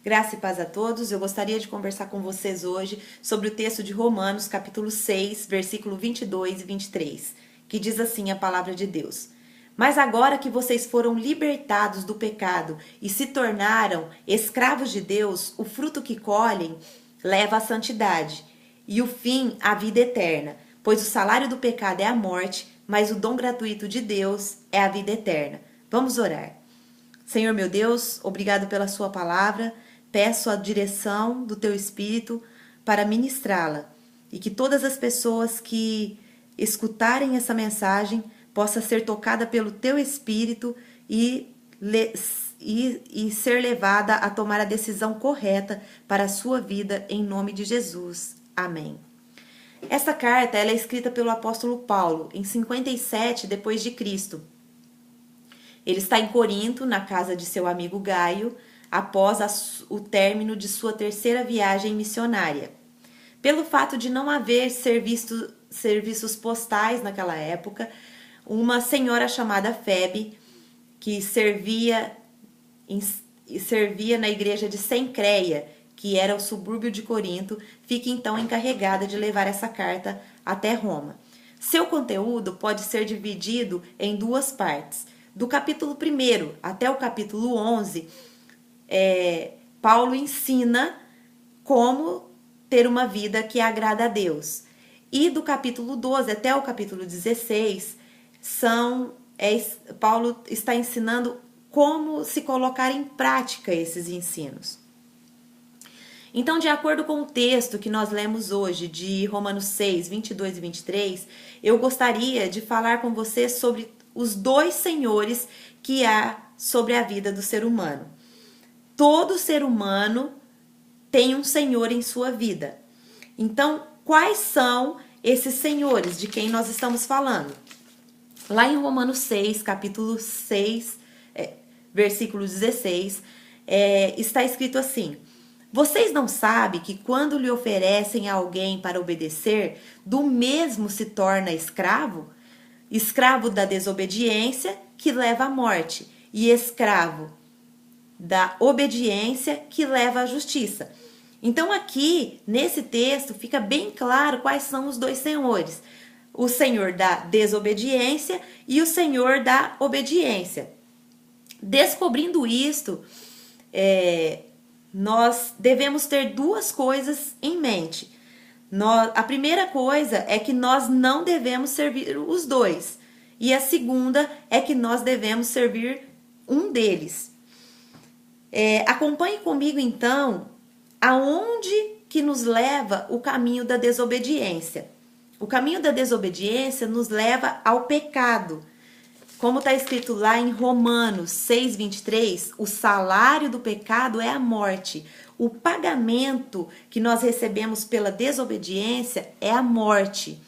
Graça e paz a todos. Eu gostaria de conversar com vocês hoje sobre o texto de Romanos, capítulo 6, versículo 22 e 23, que diz assim a palavra de Deus: Mas agora que vocês foram libertados do pecado e se tornaram escravos de Deus, o fruto que colhem leva à santidade e o fim à vida eterna, pois o salário do pecado é a morte, mas o dom gratuito de Deus é a vida eterna. Vamos orar. Senhor meu Deus, obrigado pela sua palavra. Peço a direção do teu Espírito para ministrá-la e que todas as pessoas que escutarem essa mensagem possa ser tocada pelo teu Espírito e ser levada a tomar a decisão correta para a sua vida, em nome de Jesus. Amém. Essa carta ela é escrita pelo apóstolo Paulo em 57 depois de Cristo. Ele está em Corinto, na casa de seu amigo Gaio, após o término de sua terceira viagem missionária. Pelo fato de não haver serviços postais naquela época, uma senhora chamada Febe, que servia na igreja de Cencreia, que era o subúrbio de Corinto, fica então encarregada de levar essa carta até Roma. Seu conteúdo pode ser dividido em duas partes. Do capítulo 1 até o capítulo 11, Paulo ensina como ter uma vida que agrada a Deus. E do capítulo 12 até o capítulo 16, Paulo está ensinando como se colocar em prática esses ensinos. Então, de acordo com o texto que nós lemos hoje, de Romanos 6, 22 e 23, eu gostaria de falar com você sobre os dois senhores que há sobre a vida do ser humano. Todo ser humano tem um senhor em sua vida. Então, quais são esses senhores de quem nós estamos falando? Lá em Romanos 6, capítulo 6, versículo 16, está escrito assim: Vocês não sabem que quando lhe oferecem a alguém para obedecer, do mesmo se torna escravo? Escravo da desobediência, que leva à morte, e escravo da obediência, que leva à justiça. Então aqui, nesse texto, fica bem claro quais são os dois senhores. O senhor da desobediência e o senhor da obediência. Descobrindo isto, nós devemos ter duas coisas em mente. A primeira coisa é que nós não devemos servir os dois. E a segunda é que nós devemos servir um deles. Acompanhe comigo, então, aonde que nos leva o caminho da desobediência. O caminho da desobediência nos leva ao pecado. Como está escrito lá em Romanos 6, 23, o salário do pecado é a morte. O pagamento que nós recebemos pela desobediência é a morte.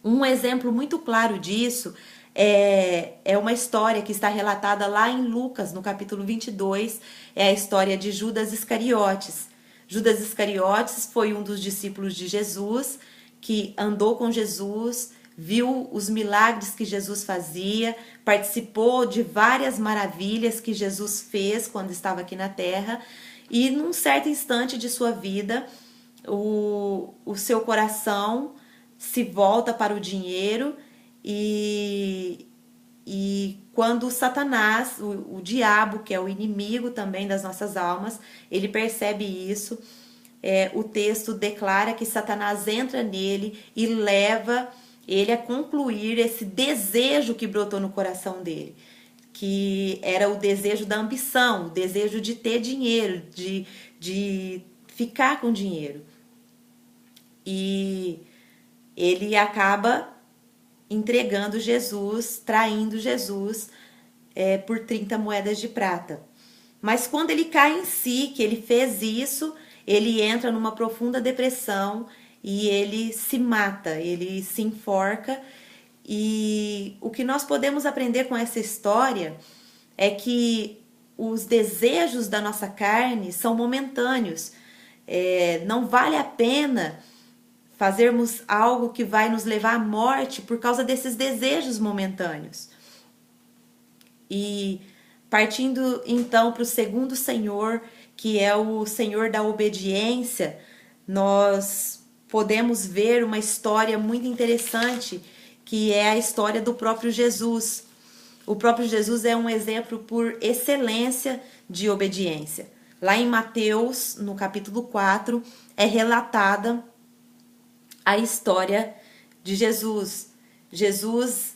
Um exemplo muito claro disso é uma história que está relatada lá em Lucas, no capítulo 22, é a história de Judas Iscariotes. Judas Iscariotes foi um dos discípulos de Jesus, que andou com Jesus, viu os milagres que Jesus fazia, participou de várias maravilhas que Jesus fez quando estava aqui na terra, e num certo instante de sua vida, o seu coração se volta para o dinheiro e quando Satanás, o diabo, que é o inimigo também das nossas almas, ele percebe isso, o texto declara que Satanás entra nele e leva ele a concluir esse desejo que brotou no coração dele, que era o desejo da ambição, o desejo de ter dinheiro, de ficar com dinheiro. E ele acaba entregando Jesus, traindo Jesus por 30 moedas de prata. Mas quando ele cai em si, que ele fez isso, ele entra numa profunda depressão e ele se mata, ele se enforca. E o que nós podemos aprender com essa história é que os desejos da nossa carne são momentâneos. Não vale a pena fazermos algo que vai nos levar à morte por causa desses desejos momentâneos. E partindo então para o segundo senhor, que é o Senhor da obediência, nós podemos ver uma história muito interessante, que é a história do próprio Jesus. O próprio Jesus é um exemplo por excelência de obediência. Lá em Mateus, no capítulo 4, é relatada a história de Jesus. Jesus,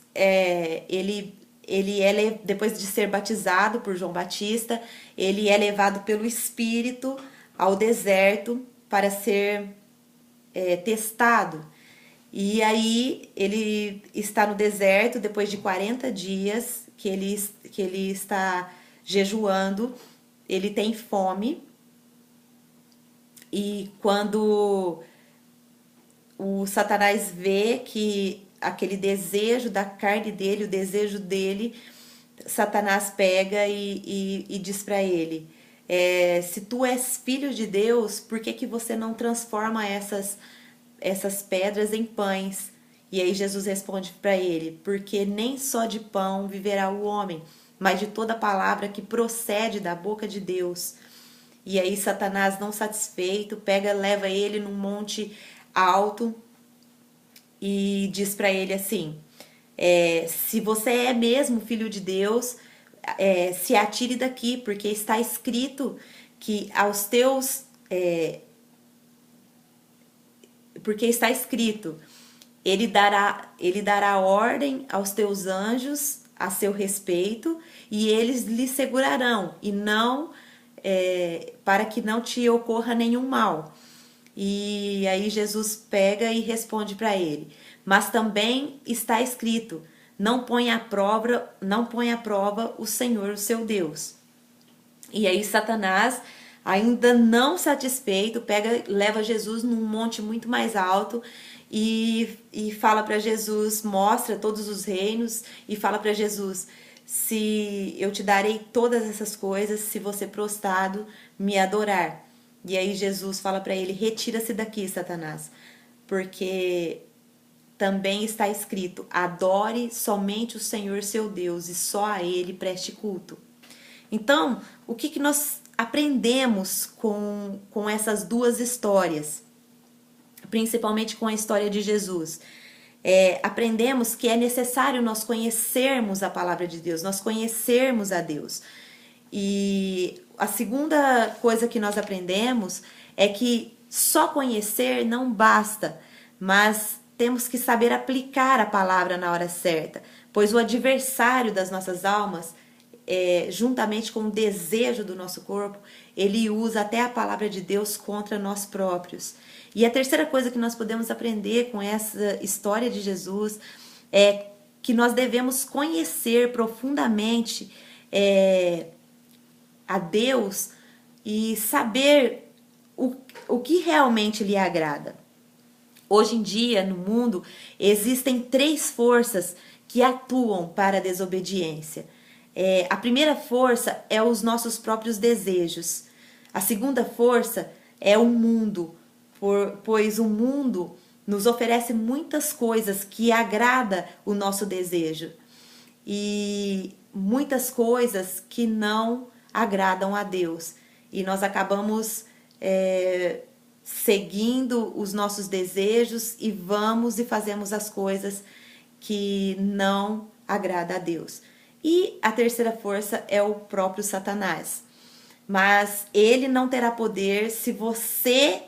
depois de ser batizado por João Batista, ele é levado pelo Espírito ao deserto para ser testado. E aí ele está no deserto depois de 40 dias que ele está jejuando, ele tem fome. E quando o Satanás vê que aquele desejo da carne dele, o desejo dele, Satanás pega e diz para ele, se tu és filho de Deus, por que você não transforma essas pedras em pães? E aí Jesus responde para ele, porque nem só de pão viverá o homem, mas de toda palavra que procede da boca de Deus. E aí Satanás, não satisfeito, leva ele num monte alto e diz para ele assim, se você é mesmo filho de Deus, se atire daqui, porque está escrito que aos teus... porque está escrito, ele dará ordem aos teus anjos a seu respeito, e eles lhe segurarão, e não para que não te ocorra nenhum mal. E aí Jesus pega e responde para ele, mas também está escrito, não põe à prova o Senhor, o seu Deus. E aí Satanás, ainda não satisfeito, leva Jesus num monte muito mais alto e fala para Jesus, mostra todos os reinos e fala para Jesus, se eu te darei todas essas coisas se você prostrado me adorar. E aí Jesus fala para ele, retira-se daqui, Satanás, porque também está escrito, adore somente o Senhor seu Deus e só a ele preste culto. Então, o que nós aprendemos com essas duas histórias, principalmente com a história de Jesus? Aprendemos que é necessário nós conhecermos a palavra de Deus, nós conhecermos a Deus. E a segunda coisa que nós aprendemos é que só conhecer não basta, mas temos que saber aplicar a palavra na hora certa, pois o adversário das nossas almas, juntamente com o desejo do nosso corpo, ele usa até a palavra de Deus contra nós próprios. E a terceira coisa que nós podemos aprender com essa história de Jesus é que nós devemos conhecer profundamente a Deus e saber o que realmente lhe agrada. Hoje em dia, no mundo, existem 3 forças que atuam para a desobediência. A primeira força é os nossos próprios desejos. A segunda força é o mundo, pois o mundo nos oferece muitas coisas que agrada o nosso desejo e muitas coisas que não agradam a Deus. E nós acabamos seguindo os nossos desejos e vamos e fazemos as coisas que não agrada a Deus. E a terceira força é o próprio Satanás. Mas ele não terá poder se você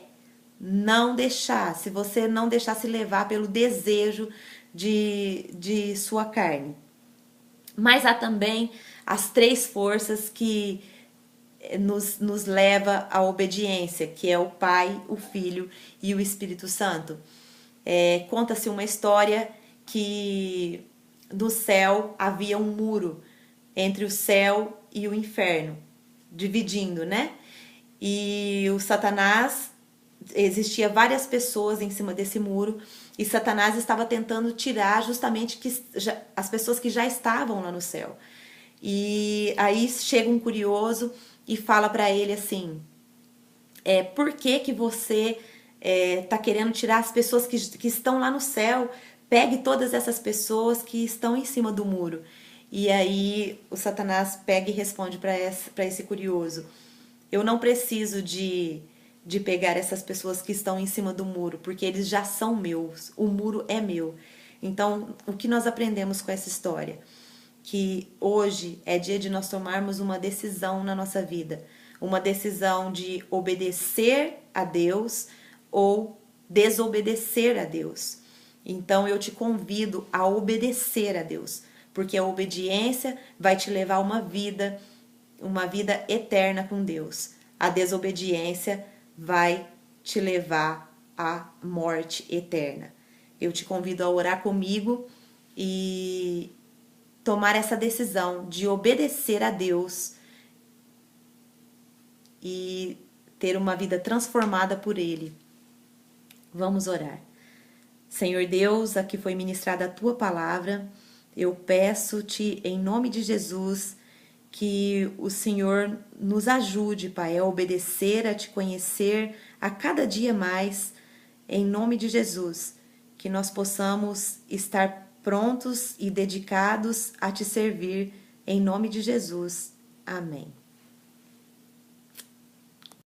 não deixar se levar pelo desejo de sua carne. Mas há também as 3 forças que nos leva à obediência, que é o Pai, o Filho e o Espírito Santo. Conta-se uma história que no céu havia um muro entre o céu e o inferno, dividindo, né? E o Satanás, existia várias pessoas em cima desse muro, e Satanás estava tentando tirar justamente as pessoas que já estavam lá no céu. E aí chega um curioso e fala para ele assim, por que você está querendo tirar as pessoas que estão lá no céu? Pegue todas essas pessoas que estão em cima do muro. E aí o Satanás pega e responde para esse curioso, Eu não preciso de pegar essas pessoas que estão em cima do muro, porque eles já são meus, o muro é meu. Então, o que nós aprendemos com essa história? Que hoje é dia de nós tomarmos uma decisão na nossa vida, uma decisão de obedecer a Deus ou desobedecer a Deus. Então eu te convido a obedecer a Deus, porque a obediência vai te levar a uma vida eterna com Deus. A desobediência vai te levar à morte eterna. Eu te convido a orar comigo e tomar essa decisão de obedecer a Deus e ter uma vida transformada por Ele. Vamos orar. Senhor Deus, aqui foi ministrada a Tua palavra. Eu peço-te, em nome de Jesus, que o Senhor nos ajude, Pai, a obedecer, a Te conhecer a cada dia mais, em nome de Jesus. Que nós possamos estar prontos e dedicados a Te servir, em nome de Jesus. Amém.